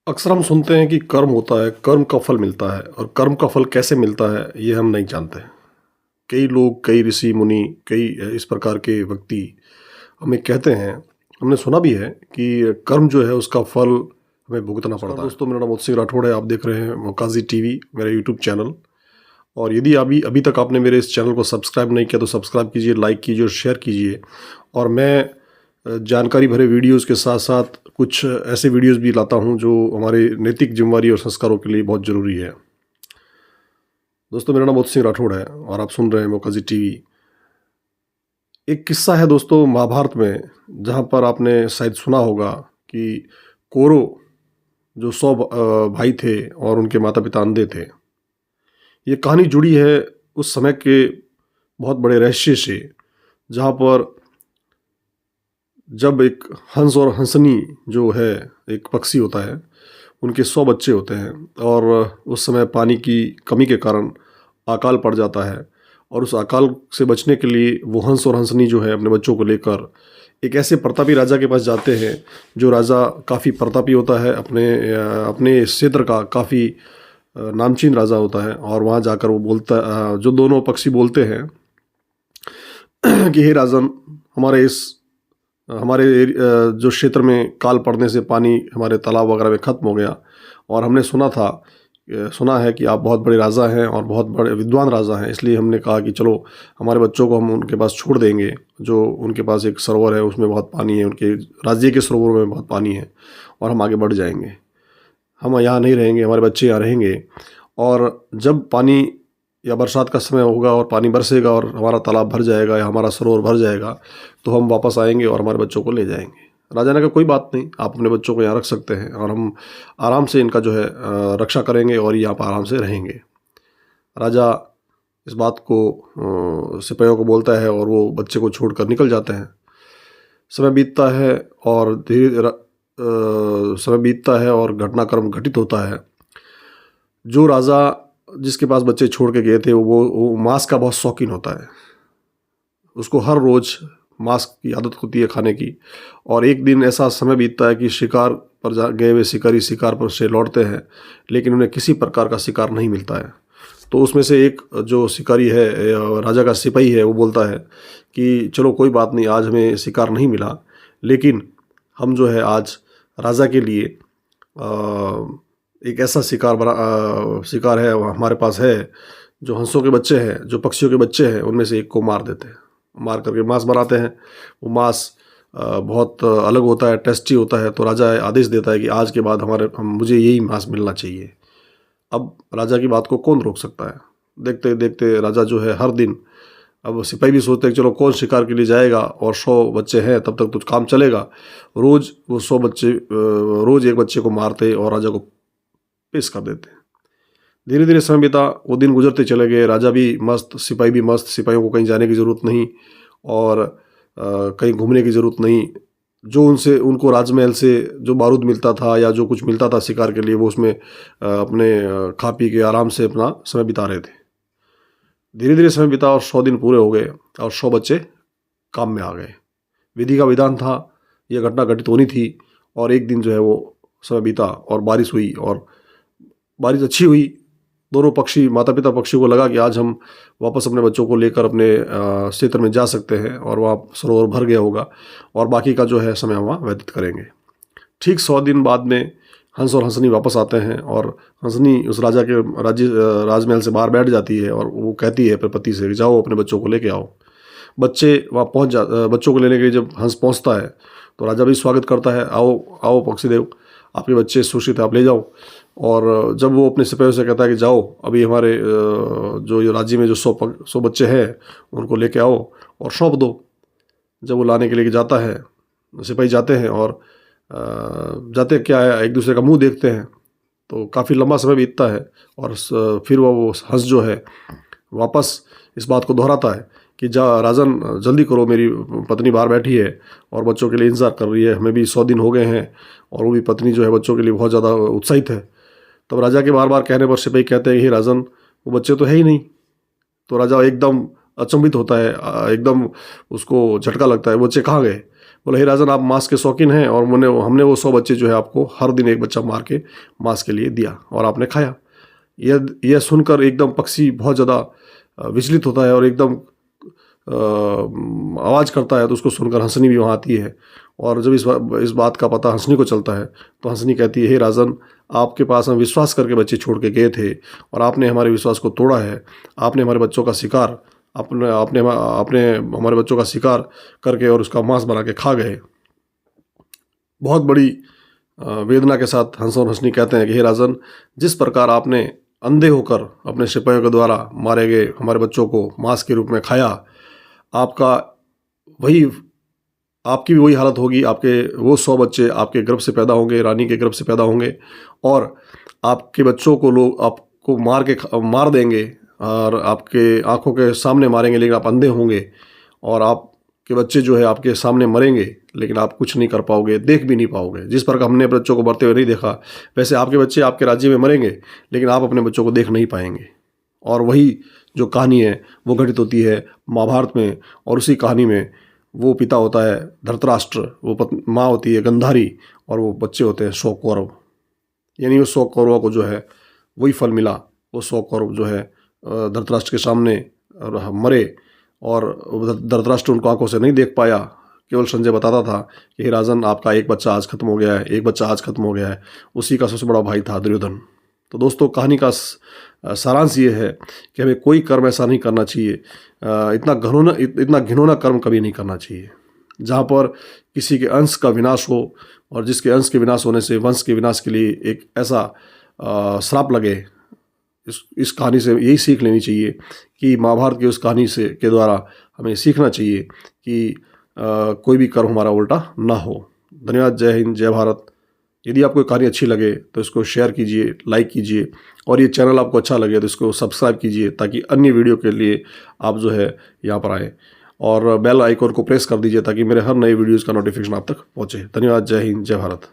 अक्सर हम सुनते हैं कि कर्म होता है, कर्म का फल मिलता है और कर्म का फल कैसे मिलता है ये हम नहीं जानते। कई लोग, कई ऋषि मुनि, कई इस प्रकार के व्यक्ति हमें कहते हैं, हमने सुना भी है कि कर्म जो है उसका फल हमें भुगतना पड़ता है। दोस्तों, मेरा नाम मोहन सिंह राठौड़ है। आप देख रहे हैं मोकाजी टीवी, मेरा यूट्यूब चैनल। और यदि अभी अभी तक आपने मेरे इस चैनल को सब्सक्राइब नहीं किया तो सब्सक्राइब कीजिए, लाइक कीजिए और शेयर कीजिए। और मैं जानकारी भरे वीडियोज़ के साथ साथ कुछ ऐसे वीडियोज़ भी लाता हूँ जो हमारे नैतिक जिम्मेवारी और संस्कारों के लिए बहुत ज़रूरी है। दोस्तों, मेरा नाम मोहन सिंह राठौड़ है और आप सुन रहे हैं मोकाजी टीवी। एक किस्सा है दोस्तों महाभारत में, जहाँ पर आपने शायद सुना होगा कि कौरव जो 100 भाई थे और उनके माता पिता अंधे थे। ये कहानी जुड़ी है उस समय के बहुत बड़े रहस्य से, जहाँ पर जब एक हंस और हंसनी जो है, एक पक्षी होता है, उनके 100 बच्चे होते हैं और उस समय पानी की कमी के कारण अकाल पड़ जाता है। और उस अकाल से बचने के लिए वो हंस और हंसनी जो है अपने बच्चों को लेकर एक ऐसे प्रतापी राजा के पास जाते हैं, जो राजा काफ़ी प्रतापी होता है, अपने क्षेत्र का काफ़ी नामचीन राजा होता है। और वहाँ जाकर वो जो दोनों पक्षी बोलते हैं कि हे राजन, जो क्षेत्र में काल पड़ने से पानी हमारे तालाब वगैरह में ख़त्म हो गया, और हमने सुना है कि आप बहुत बड़े राजा हैं और बहुत बड़े विद्वान राजा हैं, इसलिए हमने कहा कि चलो हमारे बच्चों को हम उनके पास छोड़ देंगे। जो उनके पास एक सरोवर है, उसमें बहुत पानी है, उनके राज्य के सरोवर में बहुत पानी है, और हम आगे बढ़ जाएंगे। हम यहाँ नहीं रहेंगे, हमारे बच्चे यहाँ रहेंगे। और जब पानी या बरसात का समय होगा और पानी बरसेगा और हमारा तालाब भर जाएगा या हमारा सरोवर भर जाएगा, तो हम वापस आएंगे और हमारे बच्चों को ले जाएंगे। राजा ने कहा कोई बात नहीं, आप अपने बच्चों को यहाँ रख सकते हैं और हम आराम से इनका जो है रक्षा करेंगे और यहाँ पर आराम से रहेंगे। राजा इस बात को सिपाहियों को बोलता है और वो बच्चे को छोड़कर निकल जाते हैं। समय बीतता है और समय बीतता है और घटनाक्रम घटित होता है। जो राजा जिसके पास बच्चे छोड़ के गए थे, वो मांस का बहुत शौकीन होता है। उसको हर रोज़ मांस की आदत होती है खाने की। और एक दिन ऐसा समय बीतता है कि शिकार पर गए हुए शिकारी शिकार पर से लौटते हैं, लेकिन उन्हें किसी प्रकार का शिकार नहीं मिलता है। तो उसमें से एक जो शिकारी है, राजा का सिपाही है, वो बोलता है कि चलो कोई बात नहीं, आज हमें शिकार नहीं मिला, लेकिन हम जो है आज राजा के लिए एक ऐसा शिकार है हमारे पास है, जो हंसों के बच्चे हैं, जो पक्षियों के बच्चे हैं, उनमें से एक को मार देते हैं। मार करके मांस बनाते हैं। वो मांस बहुत अलग होता है, टेस्टी होता है। तो राजा आदेश देता है कि आज के बाद मुझे यही मांस मिलना चाहिए। अब राजा की बात को कौन रोक सकता है। देखते देखते राजा जो है हर दिन, अब सिपाही भी सोचते हैं चलो कौन शिकार के लिए जाएगा, और 100 बच्चे हैं तब तक तो काम चलेगा। रोज़ वो 100 बच्चे रोज़ एक बच्चे को मारते और राजा को पेश कर देते। धीरे धीरे समय बीता, वो दिन गुजरते चले गए। राजा भी मस्त, सिपाही भी मस्त। सिपाहियों को कहीं जाने की ज़रूरत नहीं और कहीं घूमने की ज़रूरत नहीं। जो उनको राजमहल से जो बारूद मिलता था या जो कुछ मिलता था शिकार के लिए, वो उसमें अपने खा पी के आराम से अपना समय बिता रहे थे। धीरे धीरे समय बीता और 100 दिन पूरे हो गए और 100 बच्चे काम में आ गए। विधि का विधान था, यह घटना घटित होनी थी। और एक दिन जो है वो समय बीता और बारिश हुई, और बारिश अच्छी हुई। दोनों पक्षी, माता पिता पक्षी को लगा कि आज हम वापस अपने बच्चों को लेकर अपने क्षेत्र में जा सकते हैं और वहाँ सरोवर भर गया होगा और बाकी का जो है समय वहाँ व्यतीत करेंगे। ठीक 100 दिन बाद में हंस और हंसनी वापस आते हैं और हंसनी उस राजा के राजमहल से बाहर बैठ जाती है और वो कहती है अपने पति से कि जाओ अपने बच्चों को लेके आओ। बच्चे वहाँ बच्चों को लेने के लिए जब हंस पहुँचता है तो राजा भी स्वागत करता है, आओ आओ पक्षीदेव, आपके बच्चे सुरक्षित है, आप ले जाओ। और जब वो अपने सिपाहियों से कहता है कि जाओ अभी हमारे जो राज्य में जो 100 बच्चे हैं उनको लेके आओ और सौंप दो। जब वो लाने के लिए जाता है, सिपाही जाते हैं और जाते क्या है, एक दूसरे का मुंह देखते हैं। तो काफ़ी लंबा समय बीतता है और फिर वो हंस जो है वापस इस बात को दोहराता है कि राजन जल्दी करो, मेरी पत्नी बाहर बैठी है और बच्चों के लिए इंतज़ार कर रही है। हमें भी 100 दिन हो गए हैं और वो भी पत्नी जो है बच्चों के लिए बहुत ज़्यादा उत्साहित है। तब राजा के बार बार कहने पर सिपाही कहते हैं, हे राजन, वो बच्चे तो है ही नहीं। तो राजा एकदम अचंभित होता है, एकदम उसको झटका लगता है, बच्चे कहाँ गए। बोला हे राजन आप मांस के शौकीन हैं और हमने वो 100 बच्चे जो है आपको हर दिन एक बच्चा मार के मांस के लिए दिया और आपने खाया। यह सुनकर एकदम पक्षी बहुत ज़्यादा विचलित होता है और एकदम आवाज़ करता है, तो उसको सुनकर हंसनी भी वहाँ आती है। और जब इस बात का पता हंसनी को चलता है तो हंसनी कहती है हे राजन आपके पास हम विश्वास करके बच्चे छोड़ के गए थे और आपने हमारे विश्वास को तोड़ा है। आपने हमारे बच्चों का शिकार आपने आपने आपने हमारे बच्चों का शिकार करके और उसका मांस बना के खा गए। बहुत बड़ी वेदना के साथ हंस और हंसनी कहते हैं कि हे राजन जिस प्रकार आपने अंधे होकर अपने सिपाहियों के द्वारा मारे गए हमारे बच्चों को मांस के रूप में खाया, आपका वही आपकी भी वही हालत होगी। आपके वो 100 बच्चे आपके गर्भ से पैदा होंगे, रानी के गर्भ से पैदा होंगे और आपके बच्चों को लोग आपको मार देंगे और आपके आंखों के सामने मारेंगे, लेकिन आप अंधे होंगे और आपके बच्चे जो है आपके सामने मरेंगे, लेकिन आप कुछ नहीं कर पाओगे, देख भी नहीं पाओगे। जिस प्रकार हमने बच्चों को मरते हुए नहीं देखा, वैसे आपके बच्चे आपके राज्य में मरेंगे, लेकिन आप अपने बच्चों को देख नहीं पाएंगे। और वही जो कहानी है वो घटित होती है महाभारत में। और उसी कहानी में वो पिता होता है धृतराष्ट्र, वो माँ होती है गंधारी और वो बच्चे होते हैं 100 कौरव। यानी वो 100 कौरवों को जो है वही फल मिला। वो 100 कौरव जो है धृतराष्ट्र के सामने मरे और धृतराष्ट्र उनको आंखों से नहीं देख पाया। केवल संजय बताता था कि राजन आपका एक बच्चा आज खत्म हो गया है, एक बच्चा आज खत्म हो गया है। उसी का सबसे बड़ा भाई था दुर्योधन। तो दोस्तों कहानी का सारांश ये है कि हमें कोई कर्म ऐसा नहीं करना चाहिए, इतना घिनौना कर्म कभी नहीं करना चाहिए जहाँ पर किसी के अंश का विनाश हो और जिसके अंश के विनाश होने से वंश के विनाश के लिए एक ऐसा श्राप लगे। इस कहानी से यही सीख लेनी चाहिए कि महाभारत की उस कहानी से के द्वारा हमें सीखना चाहिए कि कोई भी कर्म हमारा उल्टा ना हो। धन्यवाद। जय हिंद, जय भारत। यदि आपको ये कहानी अच्छी लगे तो इसको शेयर कीजिए, लाइक कीजिए और ये चैनल आपको अच्छा लगे तो इसको सब्सक्राइब कीजिए ताकि अन्य वीडियो के लिए आप जो है यहाँ पर आएँ और बेल आइकन को प्रेस कर दीजिए ताकि मेरे हर नए वीडियोज़ का नोटिफिकेशन आप तक पहुँचे। धन्यवाद। जय हिंद, जय भारत।